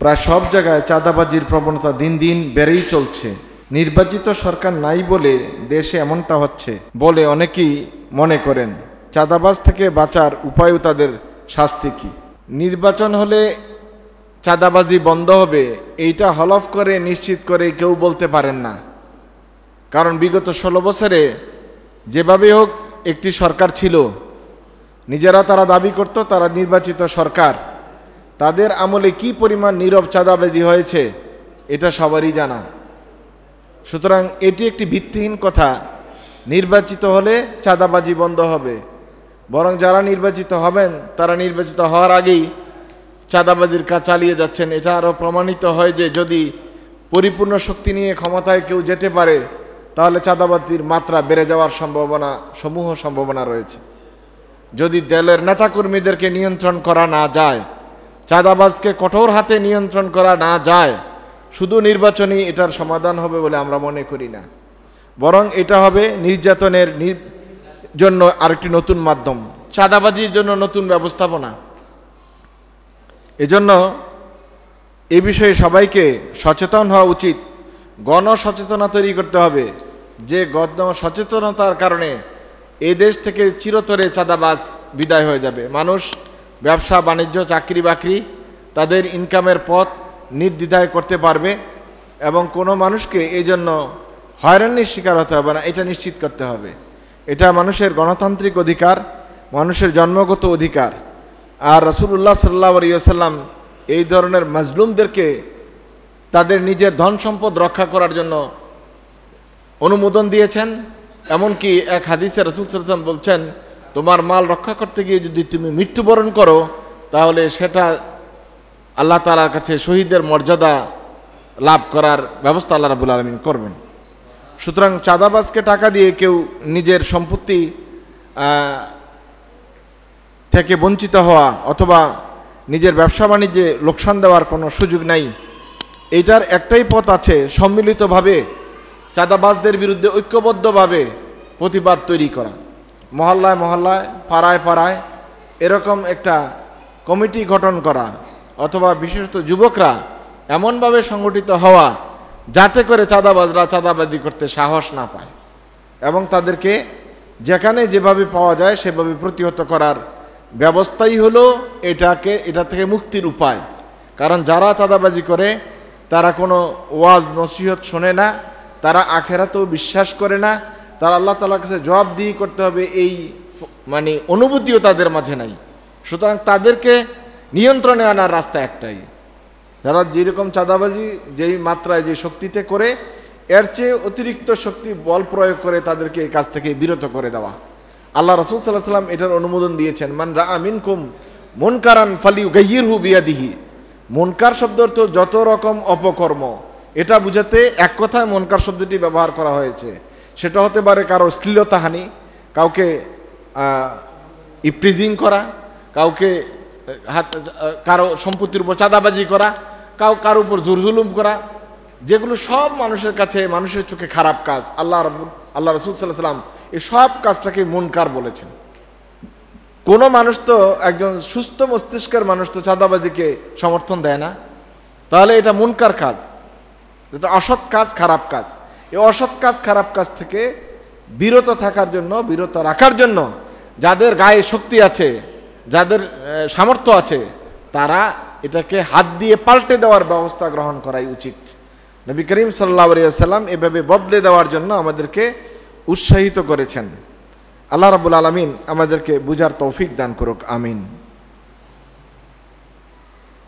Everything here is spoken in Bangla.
প্রায় সব জায়গায় চাঁদাবাজির প্রবণতা দিন দিন বেড়েই চলছে। নির্বাচিত সরকার নাই বলে দেশে এমনটা হচ্ছে বলে অনেকেই মনে করেন। চাঁদাবাজ থেকে বাঁচার উপায়ও তাদের শাস্তি কি? নির্বাচন হলে চাঁদাবাজি বন্ধ হবে এইটা হলফ করে নিশ্চিত করে কেউ বলতে পারেন না। কারণ বিগত 16 বছরে যেভাবে হোক একটি সরকার ছিল, নিজেরা তারা দাবি করত তারা নির্বাচিত সরকার। তাদের আমলে কি পরিমাণ নীরব চাঁদাবাজি হয়েছে এটা সবারই জানা। সুতরাং এটি একটি ভিত্তিহীন কথা। নির্বাচিত হলে চাঁদাবাজি বন্ধ হবে, বরং যারা নির্বাচিত হবেন তারা নির্বাচিত হওয়ার আগেই চাঁদাবাজির কাজ চালিয়ে যাচ্ছেন। এটা আরও প্রমাণিত হয় যে যদি পরিপূর্ণ শক্তি নিয়ে ক্ষমতায় কেউ যেতে পারে তাহলে চাঁদাবাজির মাত্রা বেড়ে যাওয়ার সম্ভাবনা রয়েছে। যদি দলের নেতাকর্মীদেরকে নিয়ন্ত্রণ করা না যায়, চাঁদাবাজকে কঠোর হাতে নিয়ন্ত্রণ করা না যায়, শুধু নির্বাচনই এটার সমাধান হবে বলে আমরা মনে করি না। বরং এটা হবে নির্যাতনের জন্য আরেকটি নতুন মাধ্যম, চাঁদাবাজির জন্য নতুন ব্যবস্থাপনা। এজন্য এ বিষয়ে সবাইকে সচেতন হওয়া উচিত। গণসচেতনতা তৈরি করতে হবে, যে গণসচেতনতার কারণে এই দেশ থেকে চিরতরে চাঁদাবাজ বিদায় হয়ে যাবে। মানুষ ব্যবসা বাণিজ্য, চাকরি বাকরি, তাদের ইনকামের পথ নির্দ্বিধায় করতে পারবে এবং কোনো মানুষকে এই জন্য হয়রানির শিকার হতে হবে না, এটা নিশ্চিত করতে হবে। এটা মানুষের গণতান্ত্রিক অধিকার, মানুষের জন্মগত অধিকার। আর রাসূলুল্লাহ সাল্লাল্লাহু আলাইহি ওয়াসাল্লাম এই ধরনের মাজলুমদেরকে তাদের নিজের ধন সম্পদ রক্ষা করার জন্য অনুমোদন দিয়েছেন। এমনকি এক হাদিসে রাসূল সাল্লাল্লাহু আলাইহি ওয়াসাল্লাম বলছেন, তোমার মাল রক্ষা করতে গিয়ে যদি তুমি মৃত্যুবরণ করো তাহলে সেটা আল্লাহ তাআলার কাছে শহীদের মর্যাদা লাভ করার ব্যবস্থা আল্লাহ রাব্বুল আলামিন করবেন। সুতরাং চাঁদাবাজকে টাকা দিয়ে কেউ নিজের সম্পত্তি থেকে বঞ্চিত হওয়া অথবা নিজের ব্যবসা বাণিজ্যে লোকসান দেওয়ার কোনো সুযোগ নাই। এইটার একটাই পথ আছে, সম্মিলিতভাবে চাঁদাবাজদের বিরুদ্ধে ঐক্যবদ্ধভাবে প্রতিবাদ তৈরি করা। মহল্লায় মহল্লায়, পাড়ায় পাড়ায় এরকম একটা কমিটি গঠন করা, অথবা বিশেষত যুবকরা এমনভাবে সংগঠিত হওয়া যাতে করে চাঁদাবাজরা চাঁদাবাজি করতে সাহস না পায় এবং তাদেরকে যেখানে যেভাবে পাওয়া যায় সেভাবে প্রতিহত করার ব্যবস্থাই হলো এটা থেকে মুক্তির উপায়। কারণ যারা চাঁদাবাজি করে তারা কোনো ওয়াজ নসিহত শোনে না, তারা আখেরাতেও বিশ্বাস করে না, তারা আল্লাহ তাআলার কাছে জবাবদিহি করতে হবে এই অনুভূতিও তাদের মাঝে নাই। সুতরাং তাদেরকে নিয়ন্ত্রণে আনার রাস্তা একটাই, যারা যেরকম চাঁদাবাজি যেই মাত্রায় যে শক্তিতে করে এর চেয়ে অতিরিক্ত শক্তি বল প্রয়োগ করে তাদেরকে এই কাজ থেকে বিরত করে দেওয়া। আল্লাহ রাসূল সাল্লাল্লাহু আলাইহি ওয়াসাল্লাম এটার অনুমোদন দিয়েছেন, মান রাআ মিনকুম মুনকারান ফালিয়ুগাইয়িরহু বিয়াদিহি। মুনকার শব্দ অর্থ যত রকম অপকর্ম, এটা বুঝাতে এক কথায় মুনকার শব্দটি ব্যবহার করা হয়েছে। সেটা হতে পারে কারো শ্লীলতাহানি, কাউকে ইপ্রিজিং করা, কাউকে কারো সম্পত্তির উপর চাঁদাবাজি করা, কারো উপর জুলুম করা, যেগুলো সব মানুষের কাছে মানুষের চোখে খারাপ কাজ। আল্লাহ রাসূল সাল্লাল্লাহু আলাইহি ওয়াসাল্লাম এই সব কাজটাকে মুনকার বলেছেন। কোনো মানুষ তো, একজন সুস্থ মস্তিষ্কের মানুষ তো চাঁদাবাজিকে সমর্থন দেয় না, তাহলে এটা মুনকার কাজ, এটা অসৎ কাজ, খারাপ কাজ। এই অসৎ কাজ, খারাপ কাজ থেকে বিরত থাকার জন্য, বিরত রাখার জন্য যাদের গায়ে শক্তি আছে, যাদের সামর্থ্য আছে, তারা এটাকে হাত দিয়ে পাল্টে দেওয়ার ব্যবস্থা গ্রহণ করাই উচিত। নবী করিম সাল্লাল্লাহু আলাইহি ওয়াসাল্লাম এভাবে বদলে দেওয়ার জন্য আমাদেরকে উৎসাহিত করেছেন। আল্লাহ রাব্বুল আলামিন আমাদেরকে বুঝার তৌফিক দান করুক, আমিন।